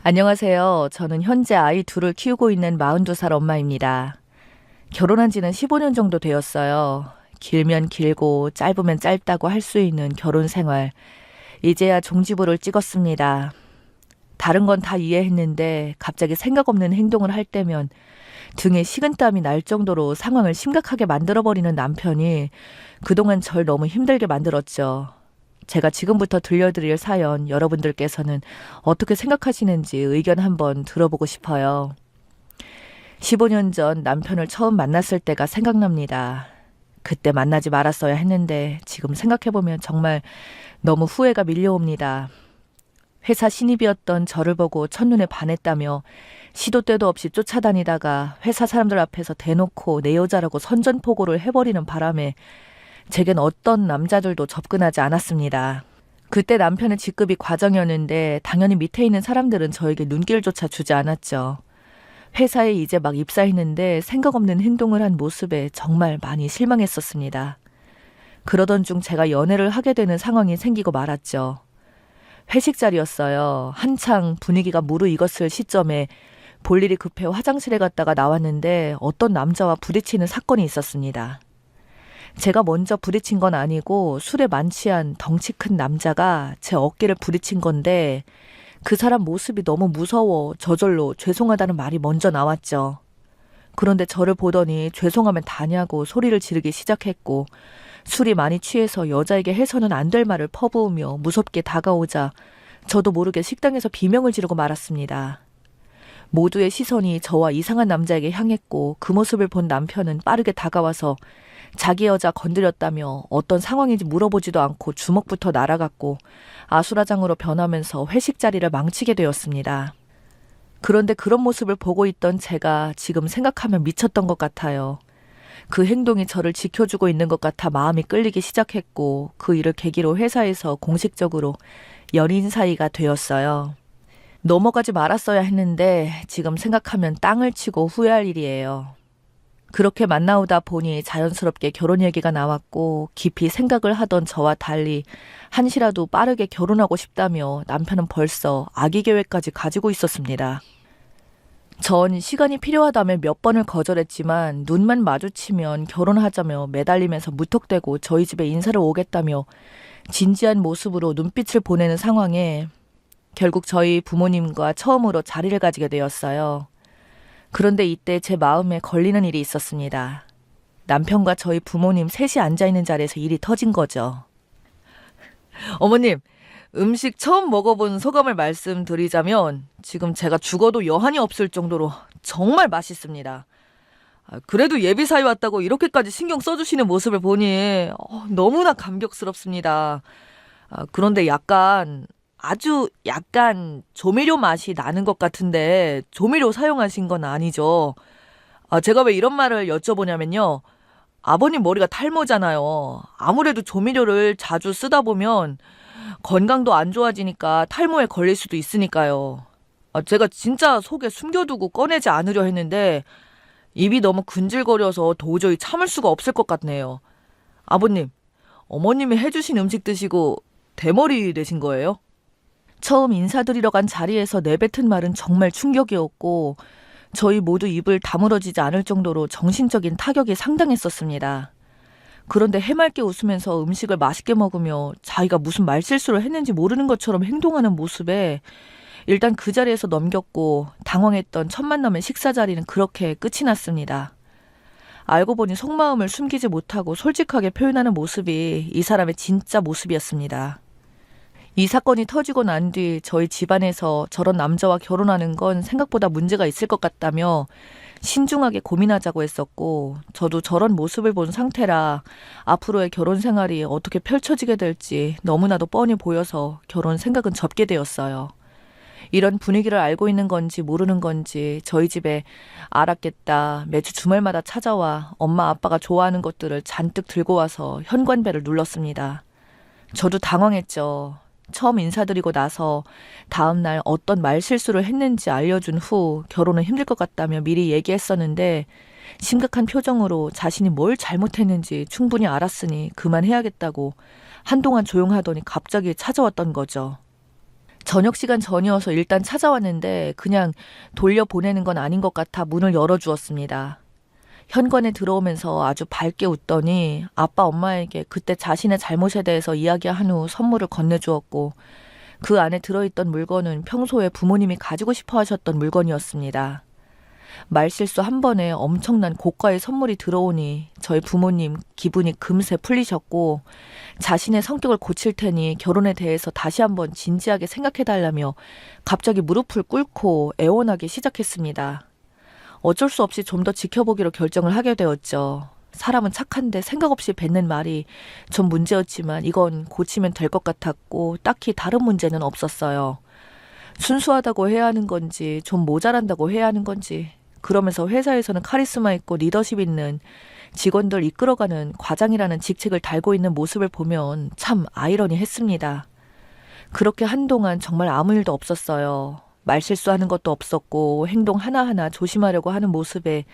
안녕하세요. 저는 현재 아이 둘을 키우고 있는 42살 엄마입니다. 결혼한 지는 15년 정도 되었어요. 길면 길고 짧으면 짧다고 할 수 있는 결혼 생활. 이제야 종지부를 찍었습니다. 다른 건 다 이해했는데 갑자기 생각 없는 행동을 할 때면 등에 식은땀이 날 정도로 상황을 심각하게 만들어버리는 남편이 그동안 절 너무 힘들게 만들었죠. 제가 지금부터 들려드릴 사연 여러분들께서는 어떻게 생각하시는지 의견 한번 들어보고 싶어요. 15년 전 남편을 처음 만났을 때가 생각납니다. 그때 만나지 말았어야 했는데 지금 생각해보면 정말 너무 후회가 밀려옵니다. 회사 신입이었던 저를 보고 첫눈에 반했다며 시도 때도 없이 쫓아다니다가 회사 사람들 앞에서 대놓고 내 여자라고 선전포고를 해버리는 바람에 제겐 어떤 남자들도 접근하지 않았습니다. 그때 남편의 직급이 과정이었는데 당연히 밑에 있는 사람들은 저에게 눈길조차 주지 않았죠. 회사에 이제 막 입사했는데 생각 없는 행동을 한 모습에 정말 많이 실망했었습니다. 그러던 중 제가 연애를 하게 되는 상황이 생기고 말았죠. 회식 자리였어요. 한창 분위기가 무르익었을 시점에 볼 일이 급해 화장실에 갔다가 나왔는데 어떤 남자와 부딪히는 사건이 있었습니다. 제가 먼저 부딪힌 건 아니고 술에 만취한 덩치 큰 남자가 제 어깨를 부딪힌 건데 그 사람 모습이 너무 무서워 저절로 죄송하다는 말이 먼저 나왔죠. 그런데 저를 보더니 죄송하면 다냐고 소리를 지르기 시작했고 술이 많이 취해서 여자에게 해서는 안 될 말을 퍼부으며 무섭게 다가오자 저도 모르게 식당에서 비명을 지르고 말았습니다. 모두의 시선이 저와 이상한 남자에게 향했고 그 모습을 본 남편은 빠르게 다가와서 자기 여자 건드렸다며 어떤 상황인지 물어보지도 않고 주먹부터 날아갔고 아수라장으로 변하면서 회식 자리를 망치게 되었습니다. 그런데 그런 모습을 보고 있던 제가 지금 생각하면 미쳤던 것 같아요. 그 행동이 저를 지켜주고 있는 것 같아 마음이 끌리기 시작했고 그 일을 계기로 회사에서 공식적으로 연인 사이가 되었어요. 넘어가지 말았어야 했는데 지금 생각하면 땅을 치고 후회할 일이에요. 그렇게 만나오다 보니 자연스럽게 결혼 얘기가 나왔고 깊이 생각을 하던 저와 달리 한시라도 빠르게 결혼하고 싶다며 남편은 벌써 아기 계획까지 가지고 있었습니다. 전 시간이 필요하다며 몇 번을 거절했지만 눈만 마주치면 결혼하자며 매달리면서 무턱대고 저희 집에 인사를 오겠다며 진지한 모습으로 눈빛을 보내는 상황에 결국 저희 부모님과 처음으로 자리를 가지게 되었어요. 그런데 이때 제 마음에 걸리는 일이 있었습니다. 남편과 저희 부모님 셋이 앉아있는 자리에서 일이 터진 거죠. 어머님, 음식 처음 먹어본 소감을 말씀드리자면 지금 제가 죽어도 여한이 없을 정도로 정말 맛있습니다. 그래도 예비사위 왔다고 이렇게까지 신경 써주시는 모습을 보니 너무나 감격스럽습니다. 그런데 아주 약간 조미료 맛이 나는 것 같은데 조미료 사용하신 건 아니죠? 제가 왜 이런 말을 여쭤보냐면요. 아버님 머리가 탈모잖아요. 아무래도 조미료를 자주 쓰다 보면 건강도 안 좋아지니까 탈모에 걸릴 수도 있으니까요. 제가 진짜 속에 숨겨두고 꺼내지 않으려 했는데 입이 너무 근질거려서 도저히 참을 수가 없을 것 같네요. 아버님, 어머님이 해주신 음식 드시고 대머리 되신 거예요? 처음 인사드리러 간 자리에서 내뱉은 말은 정말 충격이었고 저희 모두 입을 다물어지지 않을 정도로 정신적인 타격이 상당했었습니다. 그런데 해맑게 웃으면서 음식을 맛있게 먹으며 자기가 무슨 말실수를 했는지 모르는 것처럼 행동하는 모습에 일단 그 자리에서 넘겼고 당황했던 첫 만남의 식사 자리는 그렇게 끝이 났습니다. 알고 보니 속마음을 숨기지 못하고 솔직하게 표현하는 모습이 이 사람의 진짜 모습이었습니다. 이 사건이 터지고 난 뒤 저희 집안에서 저런 남자와 결혼하는 건 생각보다 문제가 있을 것 같다며 신중하게 고민하자고 했었고 저도 저런 모습을 본 상태라 앞으로의 결혼 생활이 어떻게 펼쳐지게 될지 너무나도 뻔히 보여서 결혼 생각은 접게 되었어요. 이런 분위기를 알고 있는 건지 모르는 건지 저희 집에 알았겠다 매주 주말마다 찾아와 엄마 아빠가 좋아하는 것들을 잔뜩 들고 와서 현관벨을 눌렀습니다. 저도 당황했죠. 처음 인사드리고 나서 다음날 어떤 말실수를 했는지 알려준 후 결혼은 힘들 것 같다며 미리 얘기했었는데 심각한 표정으로 자신이 뭘 잘못했는지 충분히 알았으니 그만해야겠다고 한동안 조용하더니 갑자기 찾아왔던 거죠. 저녁 시간 전이어서 일단 찾아왔는데 그냥 돌려보내는 건 아닌 것 같아 문을 열어주었습니다. 현관에 들어오면서 아주 밝게 웃더니 아빠 엄마에게 그때 자신의 잘못에 대해서 이야기한 후 선물을 건네주었고 그 안에 들어있던 물건은 평소에 부모님이 가지고 싶어 하셨던 물건이었습니다. 말실수 한 번에 엄청난 고가의 선물이 들어오니 저희 부모님 기분이 금세 풀리셨고 자신의 성격을 고칠 테니 결혼에 대해서 다시 한번 진지하게 생각해달라며 갑자기 무릎을 꿇고 애원하기 시작했습니다. 어쩔 수 없이 좀 더 지켜보기로 결정을 하게 되었죠. 사람은 착한데 생각 없이 뱉는 말이 좀 문제였지만 이건 고치면 될 것 같았고 딱히 다른 문제는 없었어요. 순수하다고 해야 하는 건지 좀 모자란다고 해야 하는 건지 그러면서 회사에서는 카리스마 있고 리더십 있는 직원들 이끌어가는 과장이라는 직책을 달고 있는 모습을 보면 참 아이러니했습니다. 그렇게 한동안 정말 아무 일도 없었어요. 말실수하는 것도 없었고 행동 하나하나 조심하려고 하는 모습에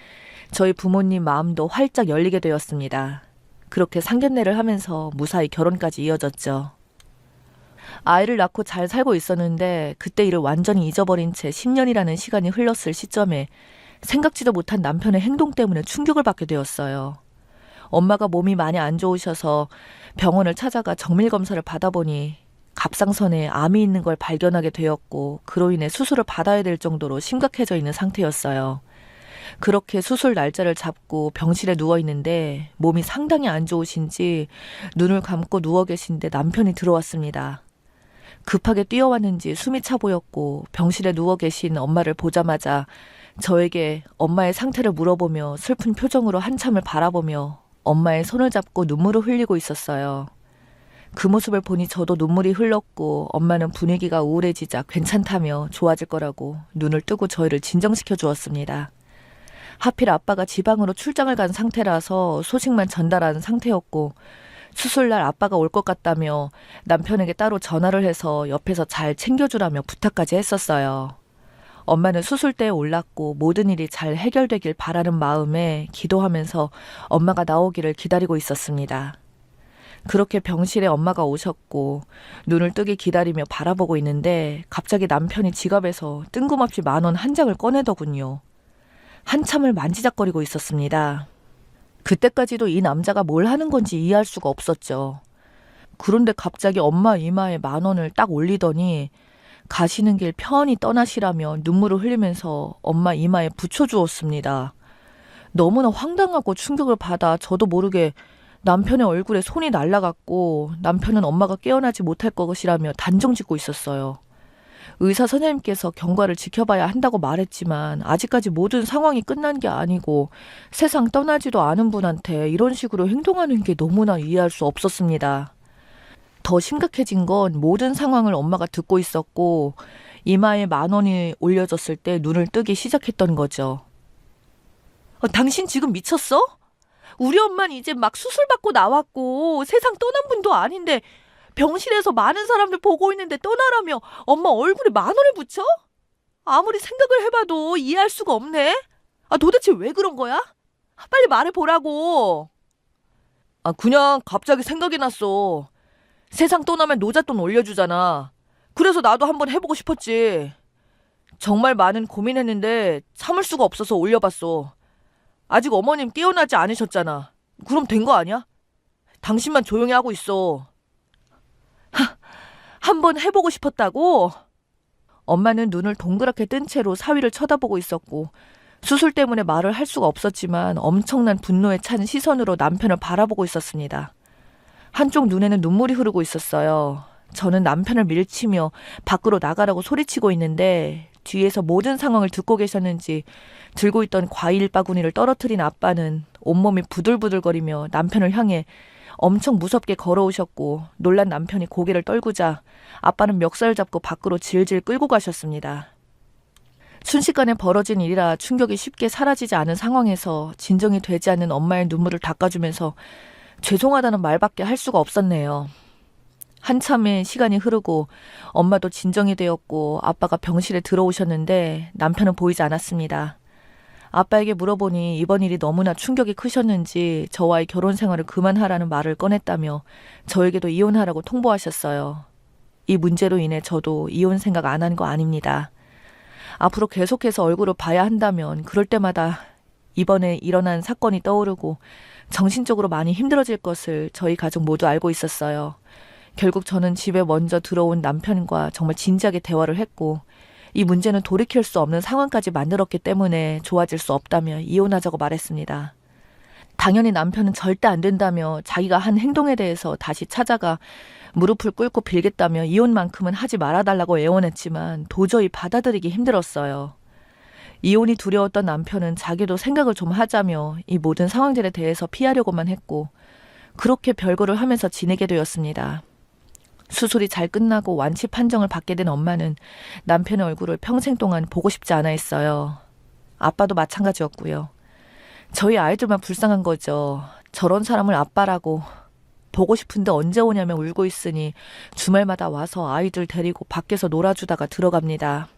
저희 부모님 마음도 활짝 열리게 되었습니다. 그렇게 상견례를 하면서 무사히 결혼까지 이어졌죠. 아이를 낳고 잘 살고 있었는데 그때 일을 완전히 잊어버린 채 10년이라는 시간이 흘렀을 시점에 생각지도 못한 남편의 행동 때문에 충격을 받게 되었어요. 엄마가 몸이 많이 안 좋으셔서 병원을 찾아가 정밀검사를 받아보니 갑상선에 암이 있는 걸 발견하게 되었고 그로 인해 수술을 받아야 될 정도로 심각해져 있는 상태였어요. 그렇게 수술 날짜를 잡고 병실에 누워 있는데 몸이 상당히 안 좋으신지 눈을 감고 누워 계신데 남편이 들어왔습니다. 급하게 뛰어왔는지 숨이 차 보였고 병실에 누워 계신 엄마를 보자마자 저에게 엄마의 상태를 물어보며 슬픈 표정으로 한참을 바라보며 엄마의 손을 잡고 눈물을 흘리고 있었어요. 그 모습을 보니 저도 눈물이 흘렀고 엄마는 분위기가 우울해지자 괜찮다며 좋아질 거라고 눈을 뜨고 저희를 진정시켜 주었습니다. 하필 아빠가 지방으로 출장을 간 상태라서 소식만 전달한 상태였고 수술날 아빠가 올 것 같다며 남편에게 따로 전화를 해서 옆에서 잘 챙겨주라며 부탁까지 했었어요. 엄마는 수술대에 올랐고 모든 일이 잘 해결되길 바라는 마음에 기도하면서 엄마가 나오기를 기다리고 있었습니다. 그렇게 병실에 엄마가 오셨고 눈을 뜨기 기다리며 바라보고 있는데 갑자기 남편이 지갑에서 뜬금없이 10,000원 한 장을 꺼내더군요. 한참을 만지작거리고 있었습니다. 그때까지도 이 남자가 뭘 하는 건지 이해할 수가 없었죠. 그런데 갑자기 엄마 이마에 10,000원을 딱 올리더니 가시는 길 편히 떠나시라며 눈물을 흘리면서 엄마 이마에 붙여주었습니다. 너무나 황당하고 충격을 받아 저도 모르게 남편의 얼굴에 손이 날아갔고 남편은 엄마가 깨어나지 못할 것이라며 단정짓고 있었어요. 의사 선생님께서 경과를 지켜봐야 한다고 말했지만 아직까지 모든 상황이 끝난 게 아니고 세상 떠나지도 않은 분한테 이런 식으로 행동하는 게 너무나 이해할 수 없었습니다. 더 심각해진 건 모든 상황을 엄마가 듣고 있었고 이마에 10,000원이 올려졌을 때 눈을 뜨기 시작했던 거죠. 당신 지금 미쳤어? 우리 엄마는 이제 막 수술받고 나왔고 세상 떠난 분도 아닌데 병실에서 많은 사람들 보고 있는데 떠나라며 엄마 얼굴에 10,000원을 붙여? 아무리 생각을 해봐도 이해할 수가 없네. 도대체 왜 그런 거야? 빨리 말해보라고. 그냥 갑자기 생각이 났어. 세상 떠나면 노잣돈 올려주잖아. 그래서 나도 한번 해보고 싶었지. 정말 많은 고민했는데 참을 수가 없어서 올려봤어. 아직 어머님 깨어나지 않으셨잖아. 그럼 된 거 아니야? 당신만 조용히 하고 있어. 한번 해보고 싶었다고? 엄마는 눈을 동그랗게 뜬 채로 사위를 쳐다보고 있었고 수술 때문에 말을 할 수가 없었지만 엄청난 분노에 찬 시선으로 남편을 바라보고 있었습니다. 한쪽 눈에는 눈물이 흐르고 있었어요. 저는 남편을 밀치며 밖으로 나가라고 소리치고 있는데 뒤에서 모든 상황을 듣고 계셨는지 들고 있던 과일 바구니를 떨어뜨린 아빠는 온몸이 부들부들거리며 남편을 향해 엄청 무섭게 걸어오셨고 놀란 남편이 고개를 떨구자 아빠는 멱살을 잡고 밖으로 질질 끌고 가셨습니다. 순식간에 벌어진 일이라 충격이 쉽게 사라지지 않은 상황에서 진정이 되지 않는 엄마의 눈물을 닦아주면서 죄송하다는 말밖에 할 수가 없었네요. 한참의 시간이 흐르고 엄마도 진정이 되었고 아빠가 병실에 들어오셨는데 남편은 보이지 않았습니다. 아빠에게 물어보니 이번 일이 너무나 충격이 크셨는지 저와의 결혼 생활을 그만하라는 말을 꺼냈다며 저에게도 이혼하라고 통보하셨어요. 이 문제로 인해 저도 이혼 생각 안 한 거 아닙니다. 앞으로 계속해서 얼굴을 봐야 한다면 그럴 때마다 이번에 일어난 사건이 떠오르고 정신적으로 많이 힘들어질 것을 저희 가족 모두 알고 있었어요. 결국 저는 집에 먼저 들어온 남편과 정말 진지하게 대화를 했고 이 문제는 돌이킬 수 없는 상황까지 만들었기 때문에 좋아질 수 없다며 이혼하자고 말했습니다. 당연히 남편은 절대 안 된다며 자기가 한 행동에 대해서 다시 찾아가 무릎을 꿇고 빌겠다며 이혼만큼은 하지 말아달라고 애원했지만 도저히 받아들이기 힘들었어요. 이혼이 두려웠던 남편은 자기도 생각을 좀 하자며 이 모든 상황들에 대해서 피하려고만 했고 그렇게 별거를 하면서 지내게 되었습니다. 수술이 잘 끝나고 완치 판정을 받게 된 엄마는 남편의 얼굴을 평생 동안 보고 싶지 않아 했어요. 아빠도 마찬가지였고요. 저희 아이들만 불쌍한 거죠. 저런 사람을 아빠라고 보고 싶은데 언제 오냐며 울고 있으니 주말마다 와서 아이들 데리고 밖에서 놀아주다가 들어갑니다.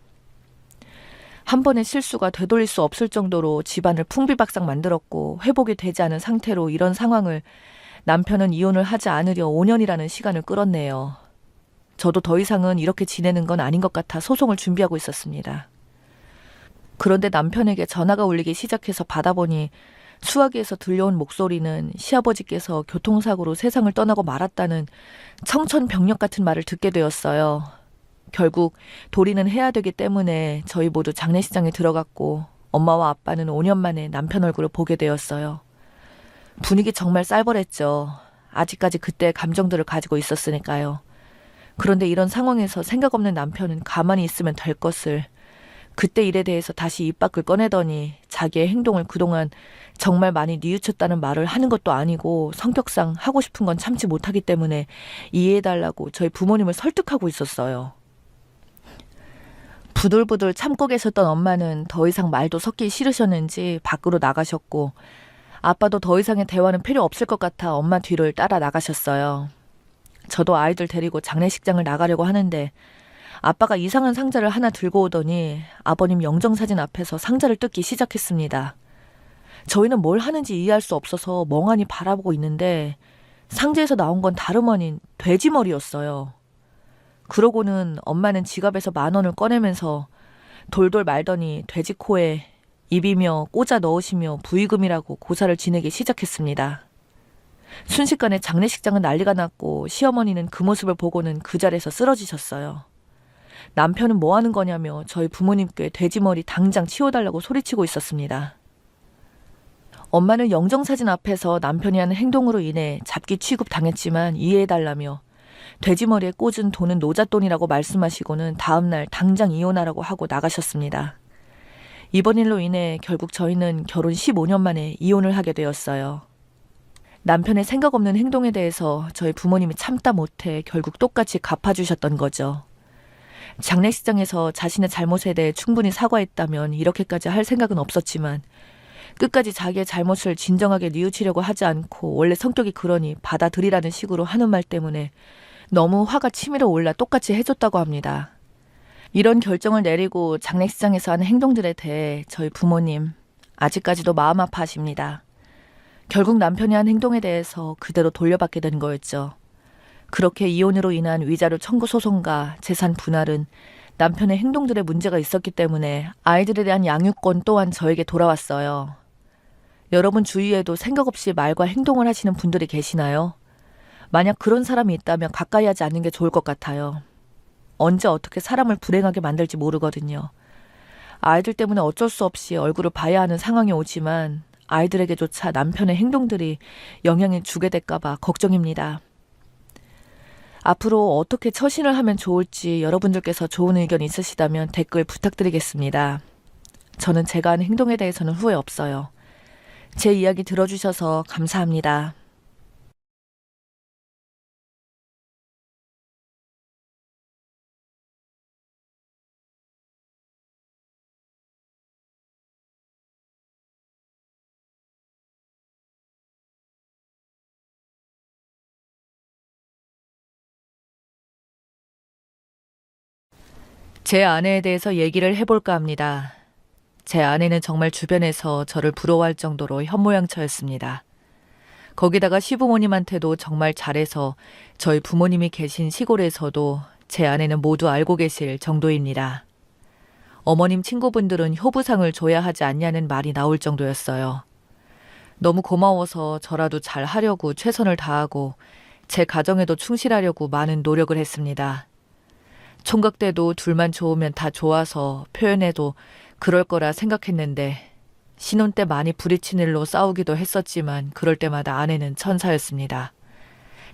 한 번의 실수가 되돌릴 수 없을 정도로 집안을 풍비박상 만들었고 회복이 되지 않은 상태로 이런 상황을 남편은 이혼을 하지 않으려 5년이라는 시간을 끌었네요. 저도 더 이상은 이렇게 지내는 건 아닌 것 같아 소송을 준비하고 있었습니다. 그런데 남편에게 전화가 울리기 시작해서 받아보니 수화기에서 들려온 목소리는 시아버지께서 교통사고로 세상을 떠나고 말았다는 청천벽력 같은 말을 듣게 되었어요. 결국 도리는 해야 되기 때문에 저희 모두 장례식장에 들어갔고 엄마와 아빠는 5년 만에 남편 얼굴을 보게 되었어요. 분위기 정말 쌀벌했죠. 아직까지 그때의 감정들을 가지고 있었으니까요. 그런데 이런 상황에서 생각 없는 남편은 가만히 있으면 될 것을 그때 일에 대해서 다시 입 밖을 꺼내더니 자기의 행동을 그동안 정말 많이 뉘우쳤다는 말을 하는 것도 아니고 성격상 하고 싶은 건 참지 못하기 때문에 이해해달라고 저희 부모님을 설득하고 있었어요. 부들부들 참고 계셨던 엄마는 더 이상 말도 섞기 싫으셨는지 밖으로 나가셨고 아빠도 더 이상의 대화는 필요 없을 것 같아 엄마 뒤를 따라 나가셨어요. 저도 아이들 데리고 장례식장을 나가려고 하는데 아빠가 이상한 상자를 하나 들고 오더니 아버님 영정사진 앞에서 상자를 뜯기 시작했습니다. 저희는 뭘 하는지 이해할 수 없어서 멍하니 바라보고 있는데 상자에서 나온 건 다름 아닌 돼지머리였어요. 그러고는 엄마는 지갑에서 10,000원을 꺼내면서 돌돌 말더니 돼지 코에 입이며 꽂아 넣으시며 부의금이라고 고사를 지내기 시작했습니다. 순식간에 장례식장은 난리가 났고 시어머니는 그 모습을 보고는 그 자리에서 쓰러지셨어요. 남편은 뭐 하는 거냐며 저희 부모님께 돼지머리 당장 치워달라고 소리치고 있었습니다. 엄마는 영정사진 앞에서 남편이 하는 행동으로 인해 잡기 취급당했지만 이해해달라며 돼지머리에 꽂은 돈은 노잣돈이라고 말씀하시고는 다음날 당장 이혼하라고 하고 나가셨습니다. 이번 일로 인해 결국 저희는 결혼 15년 만에 이혼을 하게 되었어요. 남편의 생각 없는 행동에 대해서 저희 부모님이 참다 못해 결국 똑같이 갚아주셨던 거죠. 장례식장에서 자신의 잘못에 대해 충분히 사과했다면 이렇게까지 할 생각은 없었지만 끝까지 자기의 잘못을 진정하게 뉘우치려고 하지 않고 원래 성격이 그러니 받아들이라는 식으로 하는 말 때문에 너무 화가 치밀어 올라 똑같이 해줬다고 합니다. 이런 결정을 내리고 장례식장에서 하는 행동들에 대해 저희 부모님 아직까지도 마음 아파하십니다. 결국 남편이 한 행동에 대해서 그대로 돌려받게 된 거였죠. 그렇게 이혼으로 인한 위자료 청구 소송과 재산 분할은 남편의 행동들에 문제가 있었기 때문에 아이들에 대한 양육권 또한 저에게 돌아왔어요. 여러분 주위에도 생각 없이 말과 행동을 하시는 분들이 계시나요? 만약 그런 사람이 있다면 가까이 하지 않는 게 좋을 것 같아요. 언제 어떻게 사람을 불행하게 만들지 모르거든요. 아이들 때문에 어쩔 수 없이 얼굴을 봐야 하는 상황이 오지만 아이들에게조차 남편의 행동들이 영향을 주게 될까 봐 걱정입니다. 앞으로 어떻게 처신을 하면 좋을지 여러분들께서 좋은 의견 있으시다면 댓글 부탁드리겠습니다. 저는 제가 한 행동에 대해서는 후회 없어요. 제 이야기 들어주셔서 감사합니다. 제 아내에 대해서 얘기를 해볼까 합니다. 제 아내는 정말 주변에서 저를 부러워할 정도로 현모양처였습니다. 거기다가 시부모님한테도 정말 잘해서 저희 부모님이 계신 시골에서도 제 아내는 모두 알고 계실 정도입니다. 어머님 친구분들은 효부상을 줘야 하지 않냐는 말이 나올 정도였어요. 너무 고마워서 저라도 잘 하려고 최선을 다하고 제 가정에도 충실하려고 많은 노력을 했습니다. 총각 때도 둘만 좋으면 다 좋아서 표현해도 그럴 거라 생각했는데 신혼 때 많이 부딪힌 일로 싸우기도 했었지만 그럴 때마다 아내는 천사였습니다.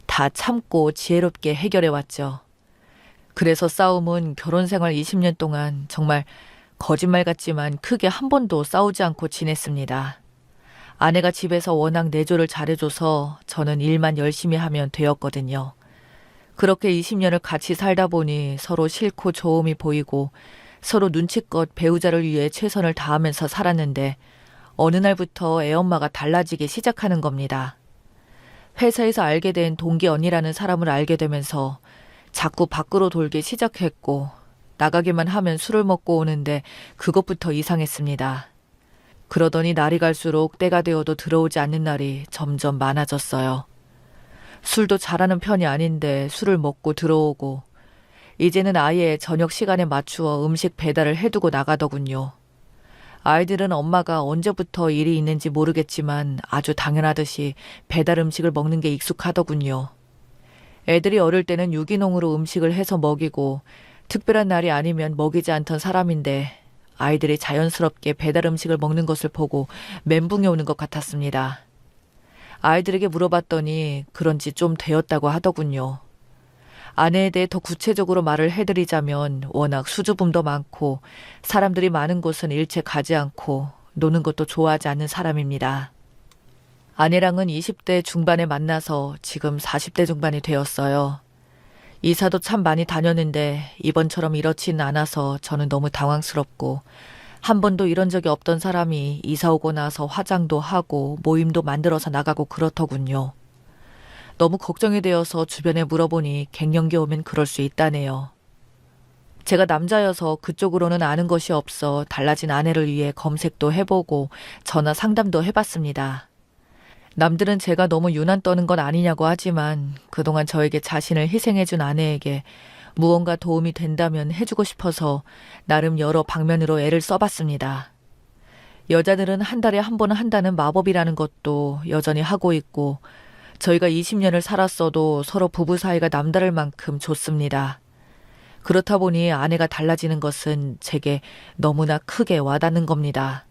다 참고 지혜롭게 해결해 왔죠. 그래서 싸움은 결혼 생활 20년 동안 정말 거짓말 같지만 크게 한 번도 싸우지 않고 지냈습니다. 아내가 집에서 워낙 내조를 잘해줘서 저는 일만 열심히 하면 되었거든요. 그렇게 20년을 같이 살다 보니 서로 싫고 좋음이 보이고 서로 눈치껏 배우자를 위해 최선을 다하면서 살았는데 어느 날부터 애엄마가 달라지기 시작하는 겁니다. 회사에서 알게 된 동기 언니라는 사람을 알게 되면서 자꾸 밖으로 돌기 시작했고 나가기만 하면 술을 먹고 오는데 그것부터 이상했습니다. 그러더니 날이 갈수록 때가 되어도 들어오지 않는 날이 점점 많아졌어요. 술도 잘하는 편이 아닌데 술을 먹고 들어오고 이제는 아예 저녁 시간에 맞추어 음식 배달을 해두고 나가더군요. 아이들은 엄마가 언제부터 일이 있는지 모르겠지만 아주 당연하듯이 배달 음식을 먹는 게 익숙하더군요. 애들이 어릴 때는 유기농으로 음식을 해서 먹이고 특별한 날이 아니면 먹이지 않던 사람인데 아이들이 자연스럽게 배달 음식을 먹는 것을 보고 멘붕이 오는 것 같았습니다. 아이들에게 물어봤더니 그런 지 좀 되었다고 하더군요. 아내에 대해 더 구체적으로 말을 해드리자면 워낙 수줍음도 많고 사람들이 많은 곳은 일체 가지 않고 노는 것도 좋아하지 않는 사람입니다. 아내랑은 20대 중반에 만나서 지금 40대 중반이 되었어요. 이사도 참 많이 다녔는데 이번처럼 이렇지는 않아서 저는 너무 당황스럽고 한 번도 이런 적이 없던 사람이 이사 오고 나서 화장도 하고 모임도 만들어서 나가고 그렇더군요. 너무 걱정이 되어서 주변에 물어보니 갱년기 오면 그럴 수 있다네요. 제가 남자여서 그쪽으로는 아는 것이 없어 달라진 아내를 위해 검색도 해보고 전화 상담도 해봤습니다. 남들은 제가 너무 유난 떠는 건 아니냐고 하지만 그동안 저에게 자신을 희생해준 아내에게 무언가 도움이 된다면 해주고 싶어서 나름 여러 방면으로 애를 써봤습니다. 여자들은 한 달에 한 번 한다는 마법이라는 것도 여전히 하고 있고 저희가 20년을 살았어도 서로 부부 사이가 남다를 만큼 좋습니다. 그렇다 보니 아내가 달라지는 것은 제게 너무나 크게 와닿는 겁니다.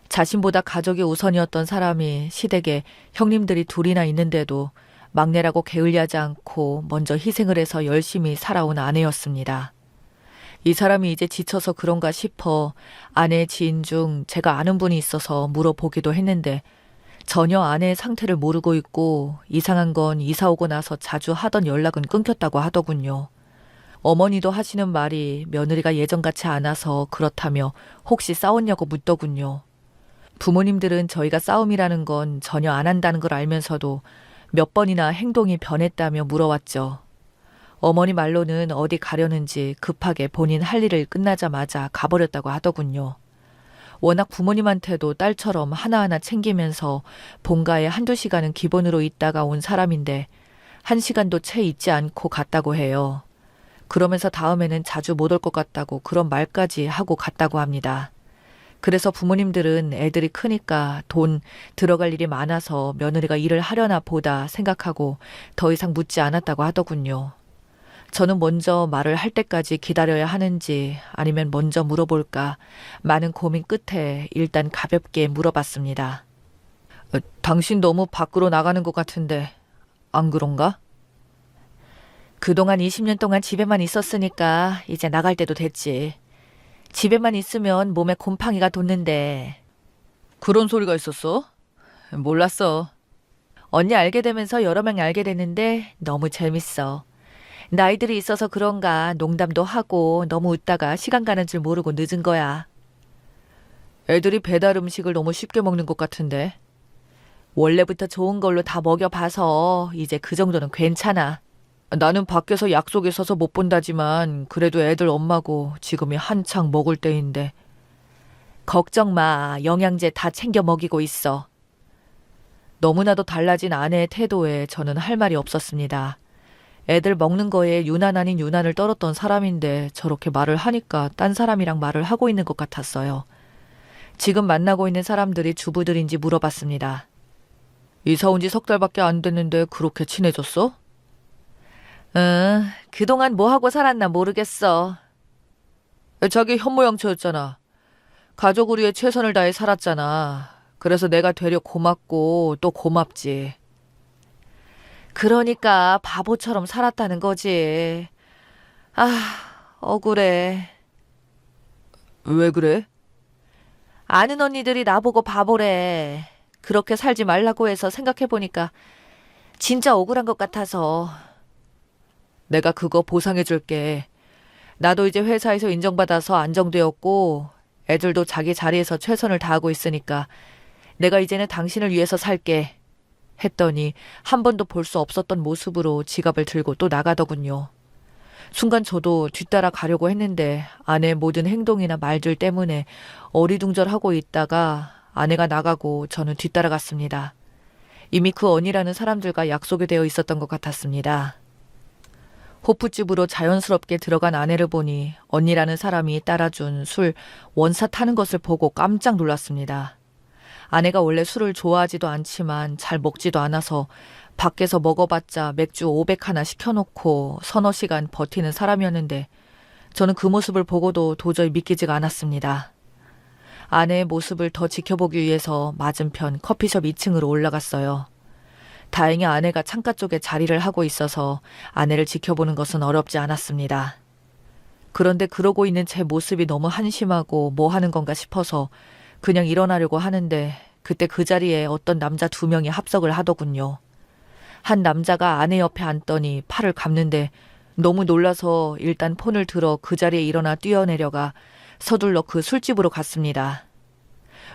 자신보다 가족이 우선이었던 사람이 시댁에 형님들이 둘이나 있는데도 막내라고 게을리하지 않고 먼저 희생을 해서 열심히 살아온 아내였습니다. 이 사람이 이제 지쳐서 그런가 싶어 아내의 지인 중 제가 아는 분이 있어서 물어보기도 했는데 전혀 아내의 상태를 모르고 있고 이상한 건 이사 오고 나서 자주 하던 연락은 끊겼다고 하더군요. 어머니도 하시는 말이 며느리가 예전같이 않아서 그렇다며 혹시 싸웠냐고 묻더군요. 부모님들은 저희가 싸움이라는 건 전혀 안 한다는 걸 알면서도 몇 번이나 행동이 변했다며 물어왔죠. 어머니 말로는 어디 가려는지 급하게 본인 할 일을 끝나자마자 가버렸다고 하더군요. 워낙 부모님한테도 딸처럼 하나하나 챙기면서 본가에 한두 시간은 기본으로 있다가 온 사람인데 1시간도 채 있지 않고 갔다고 해요. 그러면서 다음에는 자주 못 올 것 같다고 그런 말까지 하고 갔다고 합니다. 그래서 부모님들은 애들이 크니까 돈 들어갈 일이 많아서 며느리가 일을 하려나 보다 생각하고 더 이상 묻지 않았다고 하더군요. 저는 먼저 말을 할 때까지 기다려야 하는지 아니면 먼저 물어볼까 많은 고민 끝에 일단 가볍게 물어봤습니다. 당신 너무 밖으로 나가는 것 같은데 안 그런가? 그동안 20년 동안 집에만 있었으니까 이제 나갈 때도 됐지. 집에만 있으면 몸에 곰팡이가 돋는데. 그런 소리가 있었어? 몰랐어. 언니 알게 되면서 여러 명 알게 됐는데 너무 재밌어. 나이들이 있어서 그런가 농담도 하고 너무 웃다가 시간 가는 줄 모르고 늦은 거야. 애들이 배달 음식을 너무 쉽게 먹는 것 같은데. 원래부터 좋은 걸로 다 먹여봐서 이제 그 정도는 괜찮아. 나는 밖에서 약속에 서서 못 본다지만 그래도 애들 엄마고 지금이 한창 먹을 때인데. 걱정 마. 영양제 다 챙겨 먹이고 있어. 너무나도 달라진 아내의 태도에 저는 할 말이 없었습니다. 애들 먹는 거에 유난 아닌 유난을 떨었던 사람인데 저렇게 말을 하니까 딴 사람이랑 말을 하고 있는 것 같았어요. 지금 만나고 있는 사람들이 주부들인지 물어봤습니다. 이사 온 지 3달밖에 안 됐는데 그렇게 친해졌어? 응, 그동안 뭐 하고 살았나 모르겠어. 자기 현모양처였잖아. 가족을 위해 최선을 다해 살았잖아. 그래서 내가 되려 고맙고 또 고맙지. 그러니까 바보처럼 살았다는 거지. 아, 억울해. 왜 그래? 아는 언니들이 나보고 바보래. 그렇게 살지 말라고 해서 생각해보니까 진짜 억울한 것 같아서. 내가 그거 보상해줄게. 나도 이제 회사에서 인정받아서 안정되었고 애들도 자기 자리에서 최선을 다하고 있으니까 내가 이제는 당신을 위해서 살게. 했더니 한 번도 볼 수 없었던 모습으로 지갑을 들고 또 나가더군요. 순간 저도 뒤따라 가려고 했는데 아내의 모든 행동이나 말들 때문에 어리둥절하고 있다가 아내가 나가고 저는 뒤따라갔습니다. 이미 그 언니라는 사람들과 약속이 되어 있었던 것 같았습니다. 호프집으로 자연스럽게 들어간 아내를 보니 언니라는 사람이 따라준 술 원샷 하는 것을 보고 깜짝 놀랐습니다. 아내가 원래 술을 좋아하지도 않지만 잘 먹지도 않아서 밖에서 먹어봤자 맥주 500 하나 시켜놓고 서너 시간 버티는 사람이었는데 저는 그 모습을 보고도 도저히 믿기지가 않았습니다. 아내의 모습을 더 지켜보기 위해서 맞은편 커피숍 2층으로 올라갔어요. 다행히 아내가 창가 쪽에 자리를 하고 있어서 아내를 지켜보는 것은 어렵지 않았습니다. 그런데 그러고 있는 제 모습이 너무 한심하고 뭐 하는 건가 싶어서 그냥 일어나려고 하는데 그때 그 자리에 어떤 남자 2명이 합석을 하더군요. 한 남자가 아내 옆에 앉더니 팔을 감는데 너무 놀라서 일단 폰을 들어 그 자리에 일어나 뛰어내려가 서둘러 그 술집으로 갔습니다.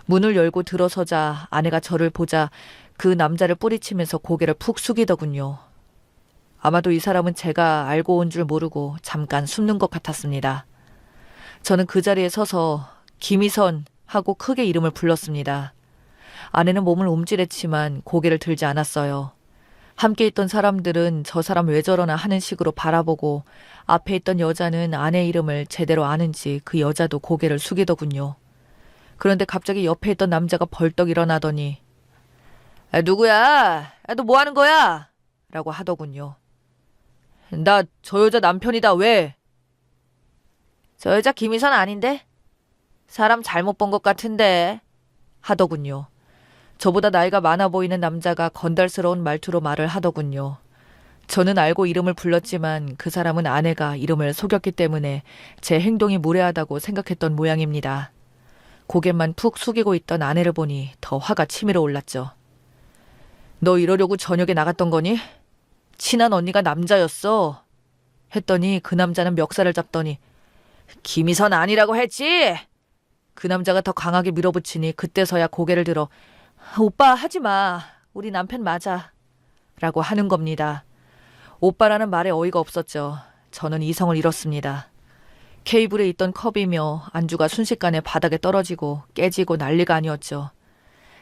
문을 열고 들어서자 아내가 저를 보자 그 남자를 뿌리치면서 고개를 푹 숙이더군요. 아마도 이 사람은 제가 알고 온 줄 모르고 잠깐 숨는 것 같았습니다. 저는 그 자리에 서서 김희선 하고 크게 이름을 불렀습니다. 아내는 몸을 움찔했지만 고개를 들지 않았어요. 함께 있던 사람들은 저 사람 왜 저러나 하는 식으로 바라보고 앞에 있던 여자는 아내 이름을 제대로 아는지 그 여자도 고개를 숙이더군요. 그런데 갑자기 옆에 있던 남자가 벌떡 일어나더니 누구야? 너 뭐 하는 거야? 라고 하더군요. 나 저 여자 남편이다. 왜? 저 여자 김희선 아닌데? 사람 잘못 본 것 같은데 하더군요. 저보다 나이가 많아 보이는 남자가 건달스러운 말투로 말을 하더군요. 저는 알고 이름을 불렀지만 그 사람은 아내가 이름을 속였기 때문에 제 행동이 무례하다고 생각했던 모양입니다. 고개만 푹 숙이고 있던 아내를 보니 더 화가 치밀어 올랐죠. 너 이러려고 저녁에 나갔던 거니? 친한 언니가 남자였어. 했더니 그 남자는 멱살을 잡더니 김희선 아니라고 했지? 그 남자가 더 강하게 밀어붙이니 그때서야 고개를 들어 오빠 하지 마. 우리 남편 맞아. 라고 하는 겁니다. 오빠라는 말에 어이가 없었죠. 저는 이성을 잃었습니다. 케이블에 있던 컵이며 안주가 순식간에 바닥에 떨어지고 깨지고 난리가 아니었죠.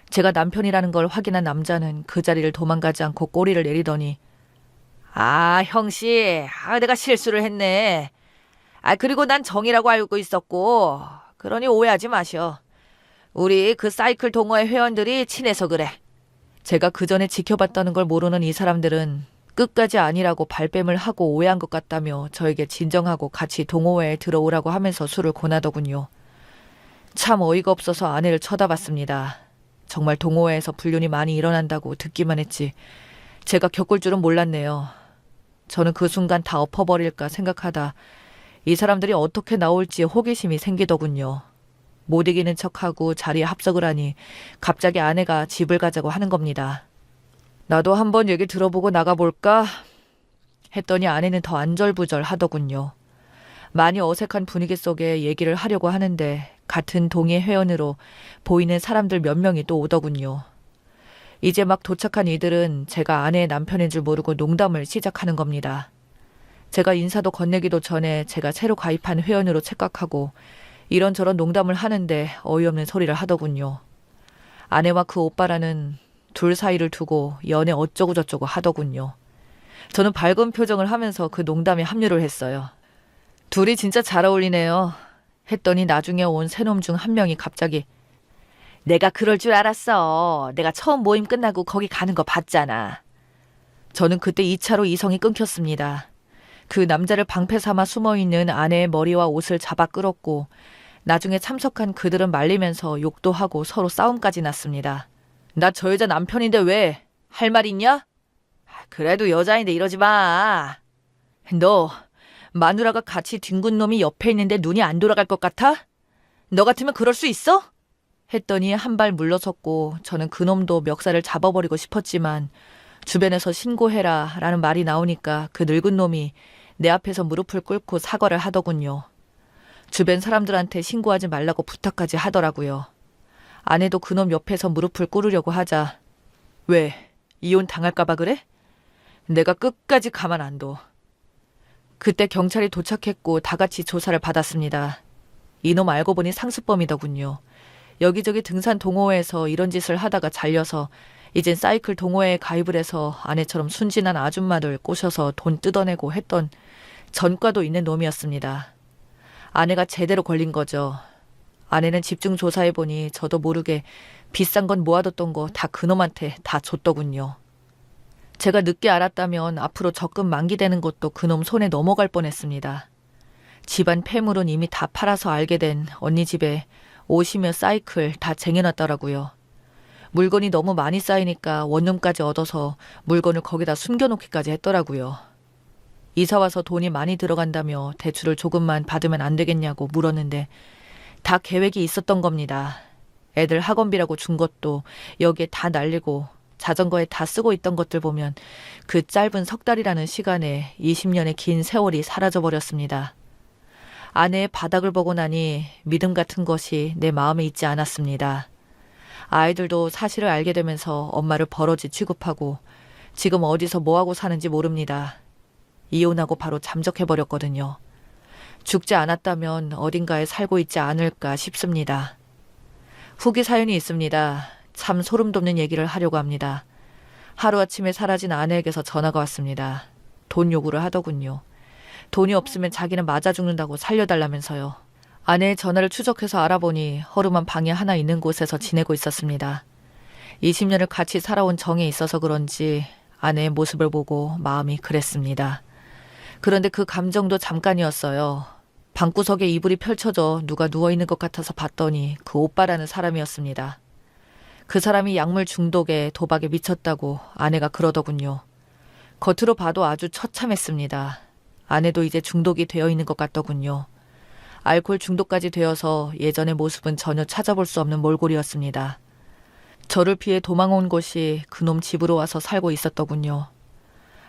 제가 남편이라는 걸 확인한 남자는 그 자리를 도망가지 않고 꼬리를 내리더니 형씨, 내가 실수를 했네. 그리고 난 정이라고 알고 있었고 그러니 오해하지 마셔. 우리 그 사이클 동호회 회원들이 친해서 그래. 제가 그전에 지켜봤다는 걸 모르는 이 사람들은 끝까지 아니라고 발뺌을 하고 오해한 것 같다며 저에게 진정하고 같이 동호회에 들어오라고 하면서 술을 권하더군요. 참 어이가 없어서 아내를 쳐다봤습니다. 정말 동호회에서 불륜이 많이 일어난다고 듣기만 했지 제가 겪을 줄은 몰랐네요. 저는 그 순간 다 엎어버릴까 생각하다 이 사람들이 어떻게 나올지 호기심이 생기더군요. 못 이기는 척하고 자리에 합석을 하니 갑자기 아내가 집을 가자고 하는 겁니다. 나도 한번 얘기 들어보고 나가볼까? 했더니 아내는 더 안절부절 하더군요. 많이 어색한 분위기 속에 얘기를 하려고 하는데 같은 동의 회원으로 보이는 사람들 몇 명이 또 오더군요. 이제 막 도착한 이들은 제가 아내의 남편인 줄 모르고 농담을 시작하는 겁니다. 제가 인사도 건네기도 전에 제가 새로 가입한 회원으로 착각하고 이런저런 농담을 하는데 어이없는 소리를 하더군요. 아내와 그 오빠라는 둘 사이를 두고 연애 어쩌고저쩌고 하더군요. 저는 밝은 표정을 하면서 그 농담에 합류를 했어요. 둘이 진짜 잘 어울리네요. 했더니 나중에 온 새놈 중 한 명이 갑자기 내가 그럴 줄 알았어. 내가 처음 모임 끝나고 거기 가는 거 봤잖아. 저는 그때 2차로 이성이 끊겼습니다. 그 남자를 방패 삼아 숨어있는 아내의 머리와 옷을 잡아 끌었고 나중에 참석한 그들은 말리면서 욕도 하고 서로 싸움까지 났습니다. 나 저 여자 남편인데 왜? 할 말 있냐? 그래도 여자인데 이러지 마. 너 마누라가 같이 뒹군 놈이 옆에 있는데 눈이 안 돌아갈 것 같아? 너 같으면 그럴 수 있어? 했더니 한 발 물러섰고 저는 그놈도 멱살을 잡아버리고 싶었지만 주변에서 신고해라 라는 말이 나오니까 그 늙은 놈이 내 앞에서 무릎을 꿇고 사과를 하더군요. 주변 사람들한테 신고하지 말라고 부탁까지 하더라고요. 아내도 그놈 옆에서 무릎을 꿇으려고 하자 왜? 이혼 당할까봐 그래? 내가 끝까지 가만 안 둬. 그때 경찰이 도착했고 다 같이 조사를 받았습니다. 이놈 알고 보니 상습범이더군요. 여기저기 등산 동호회에서 이런 짓을 하다가 잘려서 이젠 사이클 동호회에 가입을 해서 아내처럼 순진한 아줌마들 꼬셔서 돈 뜯어내고 했던 전과도 있는 놈이었습니다. 아내가 제대로 걸린 거죠. 아내는 집중 조사해보니 저도 모르게 비싼 건 모아뒀던 거 다 그놈한테 다 줬더군요. 제가 늦게 알았다면 앞으로 적금 만기되는 것도 그놈 손에 넘어갈 뻔했습니다. 집안 폐물은 이미 다 팔아서 알게 된 언니 집에 옷이며 사이클 다 쟁여놨더라고요. 물건이 너무 많이 쌓이니까 원룸까지 얻어서 물건을 거기다 숨겨놓기까지 했더라고요. 이사와서 돈이 많이 들어간다며 대출을 조금만 받으면 안 되겠냐고 물었는데 다 계획이 있었던 겁니다. 애들 학원비라고 준 것도 여기에 다 날리고 자전거에 다 쓰고 있던 것들 보면 그 짧은 석 달이라는 시간에 20년의 긴 세월이 사라져버렸습니다. 아내의 바닥을 보고 나니 믿음 같은 것이 내 마음에 있지 않았습니다. 아이들도 사실을 알게 되면서 엄마를 버러지 취급하고 지금 어디서 뭐하고 사는지 모릅니다. 이혼하고 바로 잠적해버렸거든요. 죽지 않았다면 어딘가에 살고 있지 않을까 싶습니다. 후기 사연이 있습니다. 참 소름 돋는 얘기를 하려고 합니다. 하루아침에 사라진 아내에게서 전화가 왔습니다. 돈 요구를 하더군요. 돈이 없으면 자기는 맞아 죽는다고 살려달라면서요. 아내의 전화를 추적해서 알아보니 허름한 방이 하나 있는 곳에서 지내고 있었습니다. 20년을 같이 살아온 정이 있어서 그런지 아내의 모습을 보고 마음이 그랬습니다. 그런데 그 감정도 잠깐이었어요. 방구석에 이불이 펼쳐져 누가 누워있는 것 같아서 봤더니 그 오빠라는 사람이었습니다. 그 사람이 약물 중독에 도박에 미쳤다고 아내가 그러더군요. 겉으로 봐도 아주 처참했습니다. 아내도 이제 중독이 되어 있는 것 같더군요. 알코올 중독까지 되어서 예전의 모습은 전혀 찾아볼 수 없는 몰골이었습니다. 저를 피해 도망온 곳이 그놈 집으로 와서 살고 있었더군요.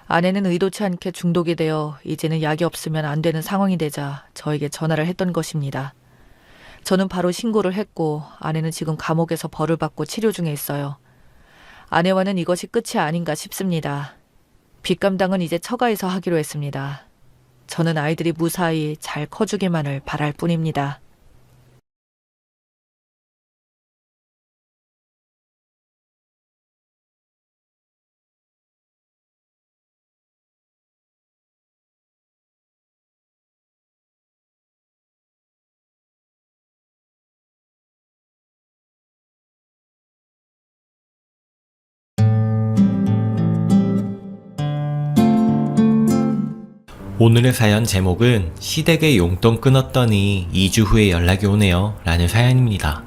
아내는 의도치 않게 중독이 되어 이제는 약이 없으면 안 되는 상황이 되자 저에게 전화를 했던 것입니다. 저는 바로 신고를 했고 아내는 지금 감옥에서 벌을 받고 치료 중에 있어요. 아내와는 이것이 끝이 아닌가 싶습니다. 빚 감당은 이제 처가에서 하기로 했습니다. 저는 아이들이 무사히 잘 커주기만을 바랄 뿐입니다. 오늘의 사연 제목은 시댁에 용돈 끊었더니 2주 후에 연락이 오네요 라는 사연입니다.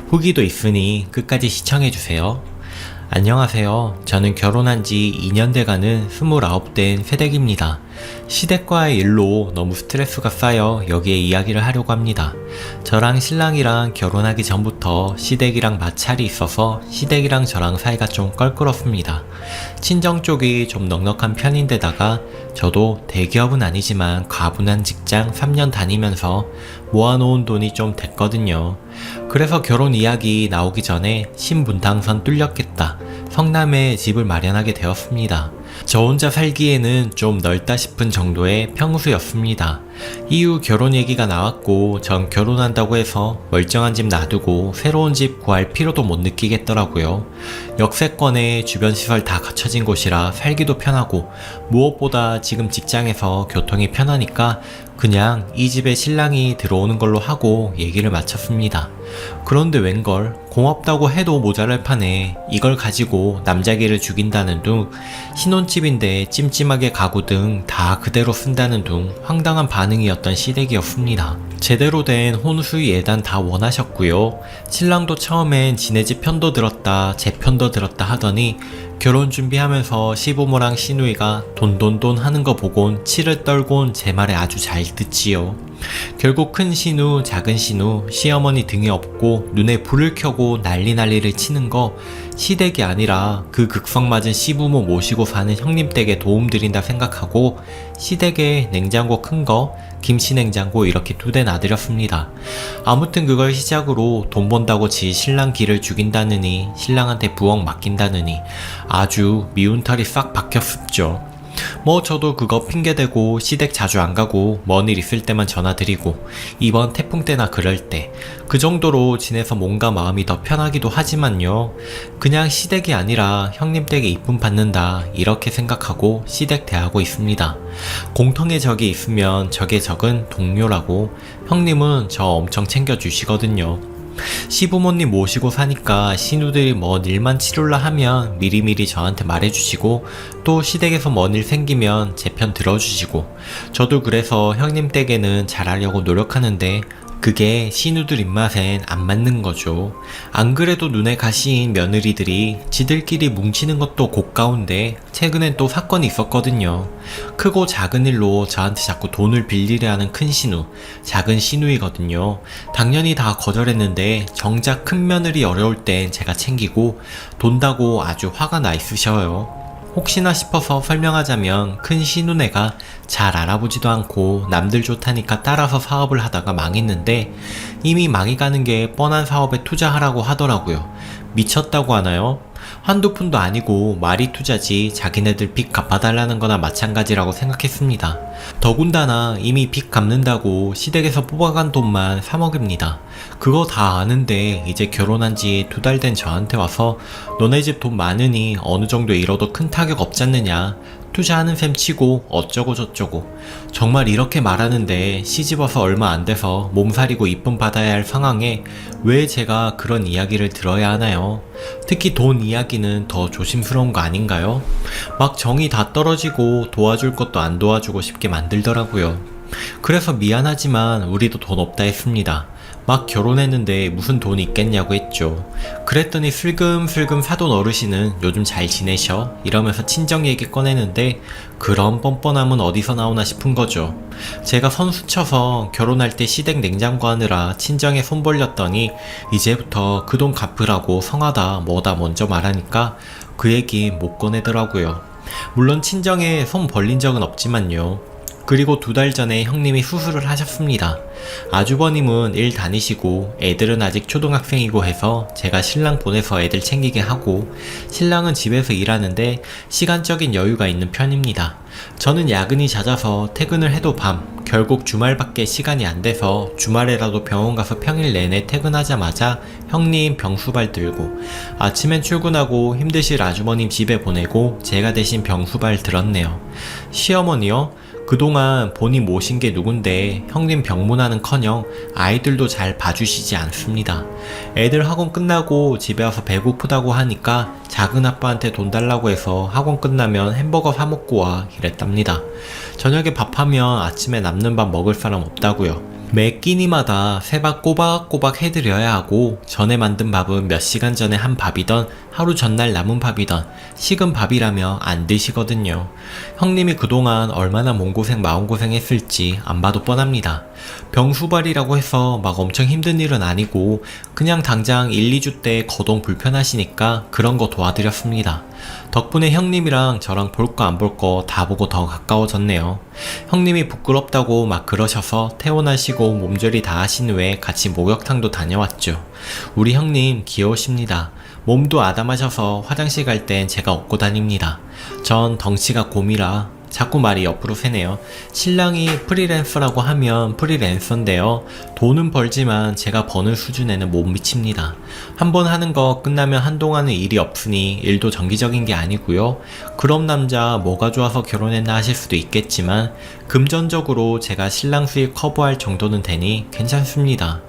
후기도 있으니 끝까지 시청해주세요. 안녕하세요. 저는 결혼한 지 2년 돼가는 29된 새댁입니다. 시댁과의 일로 너무 스트레스가 쌓여 여기에 이야기를 하려고 합니다. 저랑 신랑이랑 결혼하기 전부터 시댁이랑 마찰이 있어서 시댁이랑 저랑 사이가 좀 껄끄럽습니다. 친정 쪽이 좀 넉넉한 편인데다가 저도 대기업은 아니지만 가분한 직장 3년 다니면서 모아놓은 돈이 좀 됐거든요. 그래서 결혼 이야기 나오기 전에 신분당선 뚫렸겠다, 성남에 집을 마련하게 되었습니다. 저 혼자 살기에는 좀 넓다 싶은 정도의 평수였습니다. 이후 결혼 얘기가 나왔고 전 결혼한다고 해서 멀쩡한 집 놔두고 새로운 집 구할 필요도 못 느끼겠더라고요. 역세권에 주변 시설 다 갖춰진 곳이라 살기도 편하고 무엇보다 지금 직장에서 교통이 편하니까 그냥 이 집에 신랑이 들어오는 걸로 하고 얘기를 마쳤습니다. 그런데 웬걸 고맙다고 해도 모자랄 판에 이걸 가지고 남자기를 죽인다는 둥, 신혼집인데 찜찜하게 가구 등 다 그대로 쓴다는 둥 황당한 반응이었던 시댁이었습니다. 제대로 된 혼수 예단 다 원하셨고요. 신랑도 처음엔 지네 집 편도 들었다 제 편도 들었다 하더니 결혼 준비하면서 시부모랑 시누이가 돈돈돈 하는 거 보곤 치를 떨곤 제 말에 아주 잘 듣지요. 결국 큰 시누, 작은 시누, 시어머니 등에 업고 눈에 불을 켜고 난리를 치는 거 시댁이 아니라 그 극성 맞은 시부모 모시고 사는 형님 댁에 도움드린다 생각하고 시댁에 냉장고 큰 거, 김치냉장고 이렇게 2대 놔드렸습니다. 아무튼 그걸 시작으로 돈 번다고 지 신랑 기를 죽인다느니 신랑한테 부엌 맡긴다느니 아주 미운 털이 싹 박혔습죠. 뭐 저도 그거 핑계대고 시댁 자주 안 가고 먼 일 있을 때만 전화드리고 이번 태풍 때나 그럴 때 그 정도로 지내서 뭔가 마음이 더 편하기도 하지만요. 그냥 시댁이 아니라 형님 댁에 이쁨 받는다 이렇게 생각하고 시댁 대하고 있습니다. 공통의 적이 있으면 적의 적은 동료라고 형님은 저 엄청 챙겨주시거든요. 시부모님 모시고 사니까 시누들이 뭔 일만 치룰라 하면 미리미리 저한테 말해주시고 또 시댁에서 뭔 일 생기면 제 편 들어주시고 저도 그래서 형님 댁에는 잘하려고 노력하는데 그게 시누들 입맛엔 안 맞는 거죠. 안 그래도 눈에 가시인 며느리들이 지들끼리 뭉치는 것도 고가운데 최근엔 또 사건이 있었거든요. 크고 작은 일로 저한테 자꾸 돈을 빌리려 하는 큰 시누, 작은 시누이거든요. 당연히 다 거절했는데 정작 큰 며느리 어려울 땐 제가 챙기고 돈다고 아주 화가 나 있으셔요. 혹시나 싶어서 설명하자면 큰 시누네가 잘 알아보지도 않고 남들 좋다니까 따라서 사업을 하다가 망했는데 이미 망이 가는 게 뻔한 사업에 투자하라고 하더라고요. 미쳤다고 하나요? 한두 푼도 아니고 말이 투자지 자기네들 빚 갚아달라는 거나 마찬가지라고 생각했습니다. 더군다나 이미 빚 갚는다고 시댁에서 뽑아간 돈만 3억입니다. 그거 다 아는데 이제 결혼한 지 2달 된 저한테 와서 너네 집 돈 많으니 어느 정도 잃어도 큰 타격 없지 않느냐, 투자하는 셈 치고 어쩌고 저쩌고. 정말 이렇게 말하는데 시집와서 얼마 안 돼서 몸살이고 이쁨 받아야 할 상황에 왜 제가 그런 이야기를 들어야 하나요? 특히 돈 이야기는 더 조심스러운 거 아닌가요? 막 정이 다 떨어지고 도와줄 것도 안 도와주고 싶게 만들더라고요. 그래서 미안하지만 우리도 돈 없다 했습니다. 막 결혼했는데 무슨 돈이 있겠냐고 했죠. 그랬더니 슬금슬금 사돈 어르신은 요즘 잘 지내셔? 이러면서 친정 얘기 꺼내는데 그런 뻔뻔함은 어디서 나오나 싶은 거죠. 제가 선수 쳐서 결혼할 때 시댁 냉장고 하느라 친정에 손 벌렸더니 이제부터 그 돈 갚으라고 성하다 뭐다 먼저 말하니까 그 얘기 못 꺼내더라고요. 물론 친정에 손 벌린 적은 없지만요. 그리고 2달 전에 형님이 수술을 하셨습니다. 아주버님은 일 다니시고 애들은 아직 초등학생이고 해서 제가 신랑 보내서 애들 챙기게 하고 신랑은 집에서 일하는데 시간적인 여유가 있는 편입니다. 저는 야근이 잦아서 퇴근을 해도 밤, 결국 주말밖에 시간이 안 돼서 주말에라도 병원 가서 평일 내내 퇴근하자마자 형님 병수발 들고 아침엔 출근하고 힘드실 아주머님 집에 보내고 제가 대신 병수발 들었네요. 시어머니요? 그동안 본인 모신 게 누군데 형님 병문안은커녕 아이들도 잘 봐주시지 않습니다. 애들 학원 끝나고 집에 와서 배고프다고 하니까 작은 아빠한테 돈 달라고 해서 학원 끝나면 햄버거 사 먹고 와 이랬답니다. 저녁에 밥하면 아침에 남는 밥 먹을 사람 없다고요. 매 끼니마다 새밥 꼬박꼬박 해드려야 하고 전에 만든 밥은 몇 시간 전에 한 밥이던 하루 전날 남은 밥이던 식은 밥이라며 안 드시거든요. 형님이 그동안 얼마나 몸고생 마음고생 했을지 안 봐도 뻔합니다. 병수발이라고 해서 막 엄청 힘든 일은 아니고 그냥 당장 1, 2주 때 거동 불편하시니까 그런 거 도와드렸습니다. 덕분에 형님이랑 저랑 볼 거 안 볼 거 다 보고 더 가까워졌네요. 형님이 부끄럽다고 막 그러셔서 퇴원하시고 몸조리 다 하신 후에 같이 목욕탕도 다녀왔죠. 우리 형님 귀여우십니다. 몸도 아담하셔서 화장실 갈 땐 제가 업고 다닙니다. 전 덩치가 곰이라 자꾸 말이 옆으로 새네요. 신랑이 프리랜서라고 하면 프리랜서인데요. 돈은 벌지만 제가 버는 수준에는 못 미칩니다. 한번 하는 거 끝나면 한동안은 일이 없으니 일도 정기적인 게 아니고요. 그럼 남자 뭐가 좋아서 결혼했나 하실 수도 있겠지만 금전적으로 제가 신랑 수입 커버할 정도는 되니 괜찮습니다.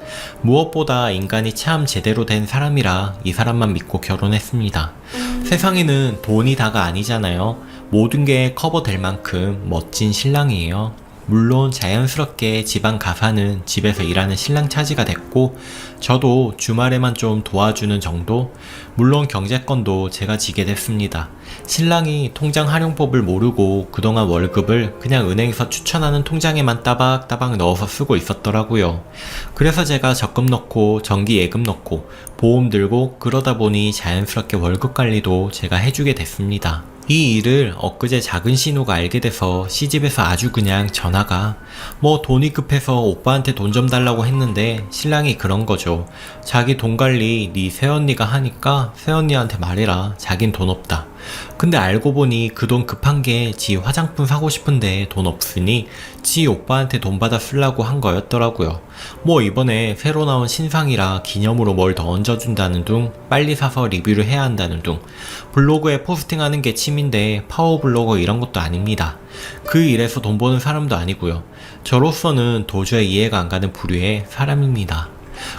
무엇보다 인간이 참 제대로 된 사람이라 이 사람만 믿고 결혼했습니다. 세상에는 돈이 다가 아니잖아요. 모든 게 커버될 만큼 멋진 신랑이에요. 물론 자연스럽게 집안 가사는 집에서 일하는 신랑 차지가 됐고 저도 주말에만 좀 도와주는 정도? 물론 경제권도 제가 지게 됐습니다. 신랑이 통장 활용법을 모르고 그동안 월급을 그냥 은행에서 추천하는 통장에만 따박따박 넣어서 쓰고 있었더라고요. 그래서 제가 적금 넣고 정기 예금 넣고 보험 들고 그러다 보니 자연스럽게 월급 관리도 제가 해주게 됐습니다. 이 일을 엊그제 작은 신우가 알게 돼서 시집에서 아주 그냥 전화가 뭐 돈이 급해서 오빠한테 돈 좀 달라고 했는데 신랑이 그런 거죠. 자기 돈 관리 네 새언니가 하니까 새언니한테 말해라. 자긴 돈 없다. 근데 알고 보니 그 돈 급한 게 지 화장품 사고 싶은데 돈 없으니 지 오빠한테 돈 받아 쓰려고 한 거였더라고요. 뭐 이번에 새로 나온 신상이라 기념으로 뭘 더 얹어준다는 둥, 빨리 사서 리뷰를 해야 한다는 둥, 블로그에 포스팅하는 게 취미인데 파워블로거 이런 것도 아닙니다. 그 일에서 돈 버는 사람도 아니고요. 저로서는 도저히 이해가 안 가는 부류의 사람입니다.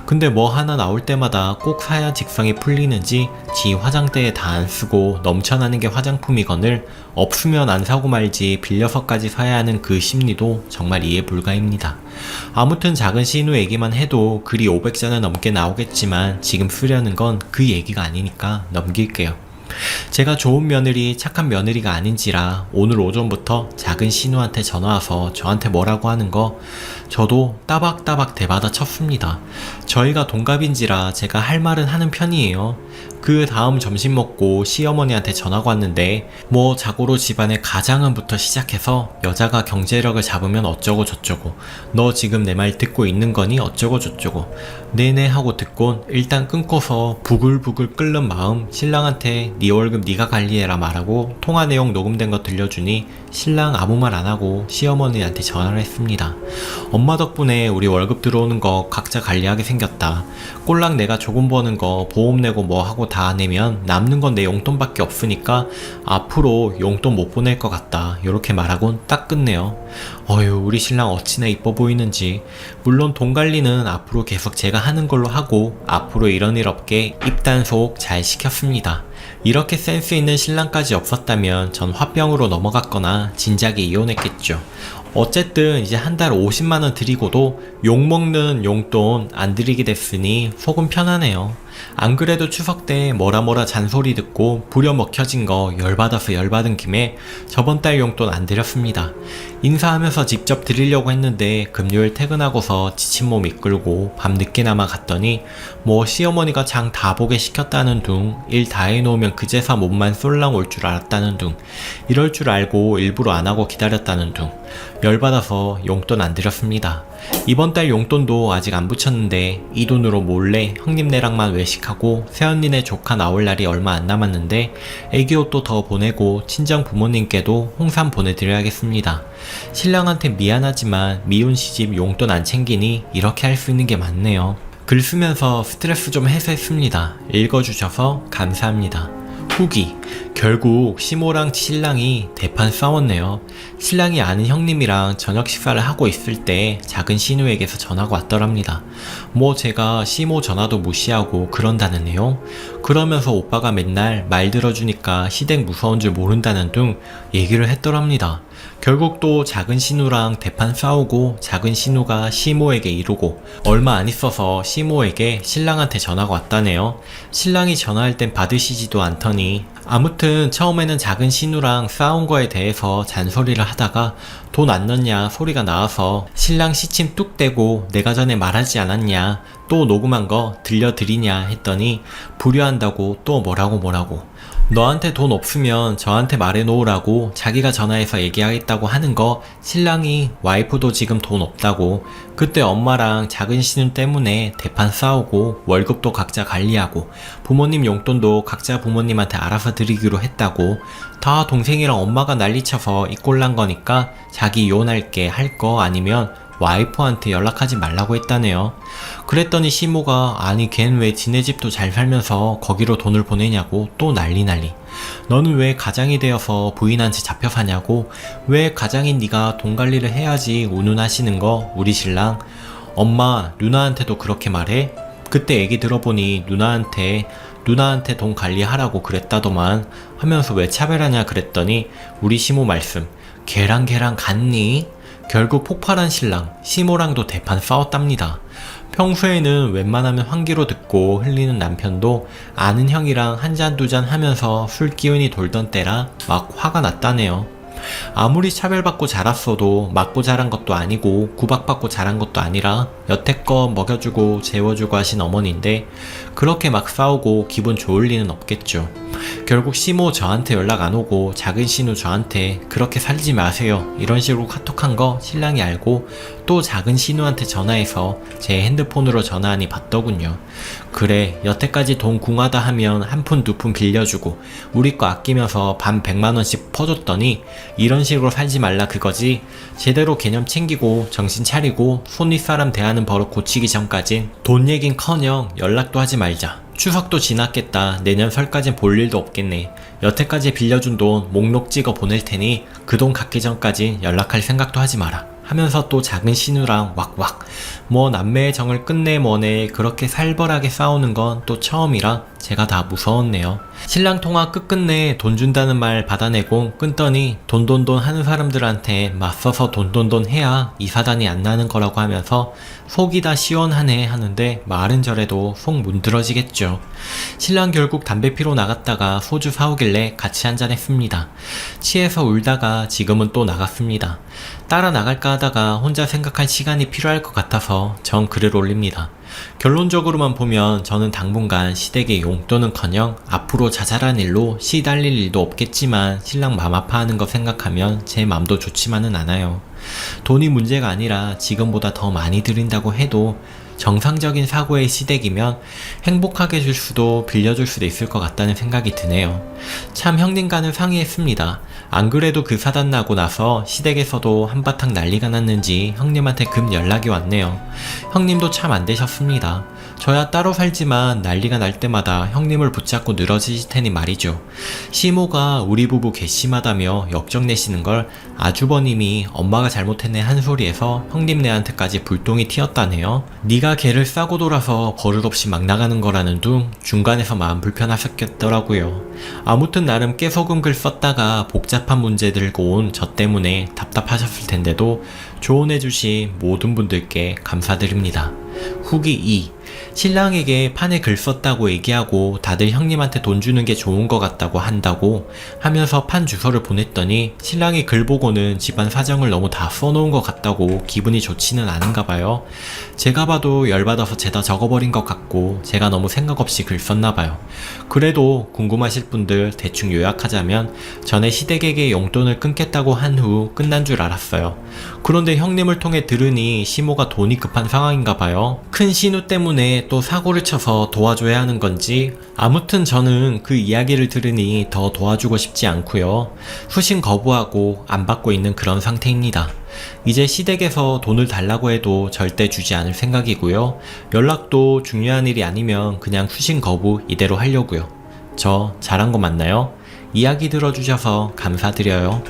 근데 뭐 하나 나올 때마다 꼭 사야 직성이 풀리는지 지 화장대에 다 안 쓰고 넘쳐나는 게 화장품이거늘 없으면 안 사고 말지 빌려서까지 사야 하는 그 심리도 정말 이해 불가입니다. 아무튼 작은 신우 얘기만 해도 글이 500자는 넘게 나오겠지만 지금 쓰려는 건 그 얘기가 아니니까 넘길게요. 제가 좋은 며느리, 착한 며느리가 아닌지라 오늘 오전부터 작은 신우한테 전화와서 저한테 뭐라고 하는 거 저도 따박따박 대받아 쳤습니다. 저희가 동갑인지라 제가 할 말은 하는 편이에요. 그 다음 점심 먹고 시어머니한테 전화가 왔는데 뭐 자고로 집안의 가장은부터 시작해서 여자가 경제력을 잡으면 어쩌고 저쩌고 너 지금 내 말 듣고 있는 거니 어쩌고 저쩌고 네네 하고 듣곤 일단 끊고서 부글부글 끓는 마음 신랑한테 네 월급 네가 관리해라 말하고 통화 내용 녹음된 거 들려주니 신랑 아무 말 안 하고 시어머니한테 전화를 했습니다. 엄마 덕분에 우리 월급 들어오는 거 각자 관리하게 생겼다. 꼴랑 내가 조금 버는 거 보험 내고 뭐 하고 다 내면 남는 건 내 용돈밖에 없으니까 앞으로 용돈 못 보낼 것 같다. 요렇게 말하곤 딱 끝내요. 어휴 우리 신랑 어찌나 이뻐 보이는지. 물론 돈 관리는 앞으로 계속 제가 하는 걸로 하고 앞으로 이런 일 없게 입단속 잘 시켰습니다. 이렇게 센스 있는 신랑까지 없었다면 전 화병으로 넘어갔거나 진작에 이혼했겠죠. 어쨌든 이제 한 달 50만원 드리고도 욕먹는 용돈 안 드리게 됐으니 속은 편하네요. 안 그래도 추석 때 뭐라 잔소리 듣고 부려먹혀진 거 열받아서 열받은 김에 저번 달 용돈 안 드렸습니다. 인사하면서 직접 드리려고 했는데 금요일 퇴근하고서 지친 몸 이끌고 밤 늦게나마 갔더니 뭐 시어머니가 장 다 보게 시켰다는 둥, 일 다 해놓으면 그제서 몸만 쏠랑 올 줄 알았다는 둥, 이럴 줄 알고 일부러 안 하고 기다렸다는 둥, 열받아서 용돈 안 드렸습니다. 이번 달 용돈도 아직 안 붙였는데 이 돈으로 몰래 형님네랑만 외식하고 새언니네 조카 나올 날이 얼마 안 남았는데 애기옷도 더 보내고 친정 부모님께도 홍삼 보내드려야겠습니다. 신랑한테 미안하지만 미운 시집 용돈 안 챙기니 이렇게 할 수 있는 게 맞네요. 글 쓰면서 스트레스 좀 해소했습니다. 읽어주셔서 감사합니다. 후기. 결국 시모랑 신랑이 대판 싸웠네요. 신랑이 아는 형님이랑 저녁 식사를 하고 있을 때 작은 신우에게서 전화가 왔더랍니다. 뭐 제가 시모 전화도 무시하고 그런다는 내용? 그러면서 오빠가 맨날 말 들어주니까 시댁 무서운 줄 모른다는 등 얘기를 했더랍니다. 결국 또 작은 신우랑 대판 싸우고 작은 신우가 시모에게 이르고 얼마 안 있어서 시모에게 신랑한테 전화가 왔다네요. 신랑이 전화할 땐 받으시지도 않더니 아무튼 처음에는 작은 신우랑 싸운 거에 대해서 잔소리를 하다가 돈 안 넣냐 소리가 나와서 신랑 시침 뚝 떼고 내가 전에 말하지 않았냐 또 녹음한 거 들려드리냐 했더니 불효한다고 또 뭐라고 너한테 돈 없으면 저한테 말해놓으라고 자기가 전화해서 얘기하겠다고 하는 거, 신랑이 와이프도 지금 돈 없다고, 그때 엄마랑 작은 신우 때문에 대판 싸우고 월급도 각자 관리하고 부모님 용돈도 각자 부모님한테 알아서 드리기로 했다고, 다 동생이랑 엄마가 난리쳐서 이 꼴 난 거니까 자기 이혼할게 할 거 아니면 와이프한테 연락하지 말라고 했다네요. 그랬더니 시모가 아니 걘 왜 지네 집도 잘 살면서 거기로 돈을 보내냐고 또 난리. 너는 왜 가장이 되어서 부인한테 잡혀 사냐고, 왜 가장인 네가 돈 관리를 해야지 운운하시는 거 우리 신랑. 엄마 누나한테도 그렇게 말해? 그때 얘기 들어보니 누나한테 돈 관리하라고 그랬다더만 하면서 왜 차별하냐 그랬더니 우리 시모 말씀, 걔랑 같니? 결국 폭발한 신랑, 시모랑도 대판 싸웠답니다. 평소에는 웬만하면 환기로 듣고 흘리는 남편도 아는 형이랑 한 잔 두 잔 하면서 술 기운이 돌던 때라 막 화가 났다네요. 아무리 차별받고 자랐어도 맞고 자란 것도 아니고 구박받고 자란 것도 아니라 여태껏 먹여주고 재워주고 하신 어머니인데 그렇게 막 싸우고 기분 좋을 리는 없겠죠. 결국 시모 저한테 연락 안 오고 작은 신우 저한테 그렇게 살지 마세요 이런 식으로 카톡한 거 신랑이 알고 또 작은 신우한테 전화해서 제 핸드폰으로 전화하니 받더군요. 그래 여태까지 돈 궁하다 하면 한 푼 두 푼 빌려주고 우리 거 아끼면서 반 100만원씩 퍼줬더니 이런 식으로 살지 말라 그거지. 제대로 개념 챙기고 정신 차리고 손 윗사람 대하는 버릇 고치기 전까진 돈 얘긴커녕 연락도 하지 말자. 추석도 지났겠다. 내년 설까진 볼 일도 없겠네. 여태까지 빌려준 돈 목록 찍어 보낼 테니 그 돈 갚기 전까진 연락할 생각도 하지 마라. 하면서 또 작은 신우랑 왁왁 뭐 남매의 정을 끝내 뭐네 그렇게 살벌하게 싸우는 건 또 처음이라 제가 다 무서웠네요. 신랑 통화 끝끝내 돈 준다는 말 받아내고 끊더니 돈돈돈 하는 사람들한테 맞서서 돈돈돈 해야 이 사단이 안 나는 거라고 하면서 속이 다 시원하네 하는데 말은 저래도 속 문드러지겠죠. 신랑 결국 담배 피러 나갔다가 소주 사오길래 같이 한잔했습니다. 취해서 울다가 지금은 또 나갔습니다. 따라 나갈까 하다가 혼자 생각할 시간이 필요할 것 같아서 전 글을 올립니다. 결론적으로만 보면 저는 당분간 시댁의 용돈은커녕 앞으로 자잘한 일로 시달릴 일도 없겠지만 신랑 맘 아파하는 거 생각하면 제 맘도 좋지만은 않아요. 돈이 문제가 아니라 지금보다 더 많이 드린다고 해도 정상적인 사고의 시댁이면 행복하게 줄 수도 빌려줄 수도 있을 것 같다는 생각이 드네요. 참 형님과는 상의했습니다. 안 그래도 그 사단 나고 나서 시댁에서도 한바탕 난리가 났는지 형님한테 급 연락이 왔네요. 형님도 참 안 되셨습니다. 저야 따로 살지만 난리가 날 때마다 형님을 붙잡고 늘어지실 테니 말이죠. 시모가 우리 부부 괘씸하다며 역정내시는 걸 아주버님이 엄마가 잘못했네 한 소리에서 형님네한테까지 불똥이 튀었다네요. 네가 걔를 싸고 돌아서 버릇없이 막 나가는 거라는 둥 중간에서 마음 불편하셨겠더라고요. 아무튼 나름 깨소금 글 썼다가 복잡한 문제 들고 온 저 때문에 답답하셨을 텐데도 조언해주신 모든 분들께 감사드립니다. 후기 2. 신랑에게 판에 글 썼다고 얘기하고 다들 형님한테 돈 주는 게 좋은 것 같다고 한다고 하면서 판 주소를 보냈더니 신랑이 글 보고는 집안 사정을 너무 다 써놓은 것 같다고 기분이 좋지는 않은가 봐요. 제가 봐도 열받아서 제다 적어버린 것 같고 제가 너무 생각 없이 글 썼나 봐요. 그래도 궁금하실 분들 대충 요약하자면 전에 시댁에게 용돈을 끊겠다고 한 후 끝난 줄 알았어요. 그런데 형님을 통해 들으니 시모가 돈이 급한 상황인가 봐요. 큰 신우 때문에 또 사고를 쳐서 도와줘야 하는 건지 아무튼 저는 그 이야기를 들으니 더 도와주고 싶지 않고요. 수신 거부하고 안 받고 있는 그런 상태입니다. 이제 시댁에서 돈을 달라고 해도 절대 주지 않을 생각이고요. 연락도 중요한 일이 아니면 그냥 수신 거부 이대로 하려고요. 저 잘한 거 맞나요? 이야기 들어주셔서 감사드려요.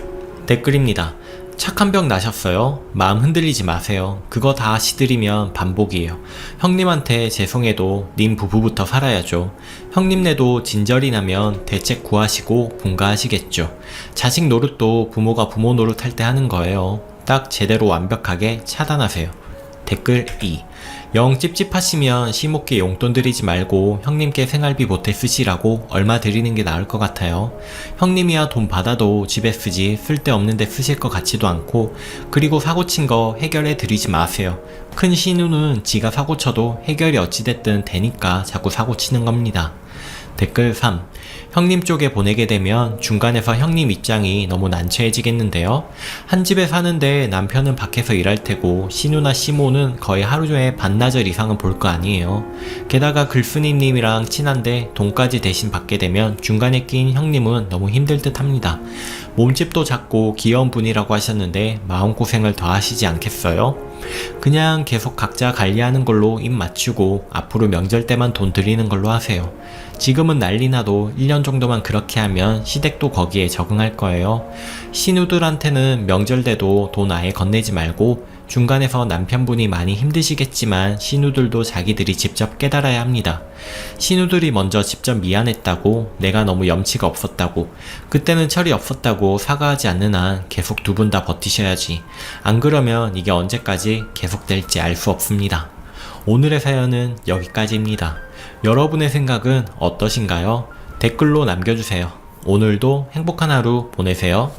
댓글입니다. 착한 병 나셨어요? 마음 흔들리지 마세요. 그거 다 시들이면 반복이에요. 형님한테 죄송해도 님 부부부터 살아야죠. 형님네도 진절이 나면 대책 구하시고 분가하시겠죠. 자식 노릇도 부모가 부모 노릇할 때 하는 거예요. 딱 제대로 완벽하게 차단하세요. 댓글 2. 영 찝찝하시면 시모께 용돈 드리지 말고 형님께 생활비 보태 쓰시라고 얼마 드리는 게 나을 것 같아요. 형님이야 돈 받아도 집에 쓰지 쓸데없는 데 쓰실 것 같지도 않고 그리고 사고친 거 해결해 드리지 마세요. 큰 신우는 지가 사고쳐도 해결이 어찌됐든 되니까 자꾸 사고치는 겁니다. 댓글 3. 형님 쪽에 보내게 되면 중간에서 형님 입장이 너무 난처해지겠는데요. 한 집에 사는데 남편은 밖에서 일할 테고 시누나 시모는 거의 하루 종일 반나절 이상은 볼 거 아니에요. 게다가 글쓴이님이랑 친한데 돈까지 대신 받게 되면 중간에 낀 형님은 너무 힘들 듯 합니다. 몸집도 작고 귀여운 분이라고 하셨는데 마음고생을 더 하시지 않겠어요? 그냥 계속 각자 관리하는 걸로 입 맞추고 앞으로 명절 때만 돈 드리는 걸로 하세요. 지금은 난리나도 1년 정도만 그렇게 하면 시댁도 거기에 적응할 거예요. 신우들한테는 명절 때도 돈 아예 건네지 말고 중간에서 남편분이 많이 힘드시겠지만 신우들도 자기들이 직접 깨달아야 합니다. 신우들이 먼저 직접 미안했다고, 내가 너무 염치가 없었다고, 그때는 철이 없었다고 사과하지 않는 한 계속 두 분 다 버티셔야지. 안 그러면 이게 언제까지 계속될지 알 수 없습니다. 오늘의 사연은 여기까지입니다. 여러분의 생각은 어떠신가요? 댓글로 남겨주세요. 오늘도 행복한 하루 보내세요.